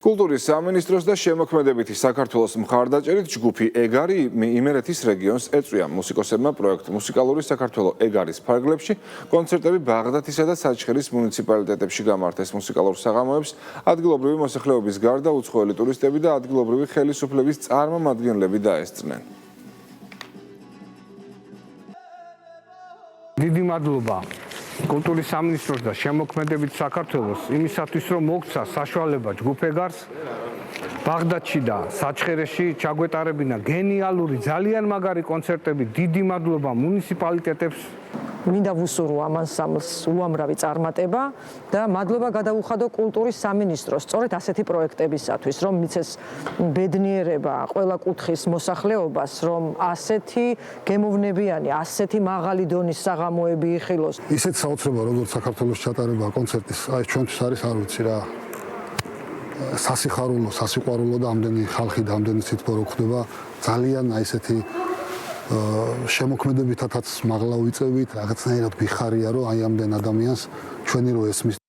კულტურის სამინისტროს და შემოქმედებითი საქართველოს მხარდაჭერით ჯგუფი ეგარი იმერეთის რეგიონს ეწვია მუსიკოსებმა პროექტ მუსიკალური საქართველო ეგარის ფარგლებში კონცერტები ბაღდათისა და საჩხერის მუნიციპალიტეტებში გამართეს მუსიკალურ საღამოებს ადგილობრივი მოსახლეობის გარდა უცხოელი ტურისტები და ადგილობრივი ხელისუფლების წარმომადგენლები დაესწრნენ. დიდი მადლობა კულტურის სამინისტროს და შემოქმედებით საქართველოს იმისათვის რომ მოგცა საშუალება ჯგუფ ეგარს ბაღდათში და საჩხერეში ჩაგვეტარებინა გენიალური ძალიან მაგარი კონცერტები. დიდი მადლობა მუნიციპალიტეტებს. მინდა ვუსურო ამ ანსამბლს უამრავი წარმატება და მადლობა გადაუხადო კულტურის სამინისტროს სწორედ ასეთი პროექტებისათვის, რომ მიცეს ბედნიერება ყველა კუთხის მოსახლეობას, რომ ასეთი გემოვნებიანი, ასეთი მაღალი დონის საღამოები იხილოს. ისეთ საოცრება, როგორც საქართველოს ჩატარება კონცერტის, აი ჩვენთვის არის არ ვიცი რა. სასიხარულო, სასიყვარულო და ამდენი ხალხი და ამდენი სიტყვა რო ხდება, ძალიან აი ესეთი შემოქმედებითაც მაღლა ვიწევით, რაღაცნაირად ვიხარია, რომ აი ამდენ ადამიანს ჩვენი რო ესმის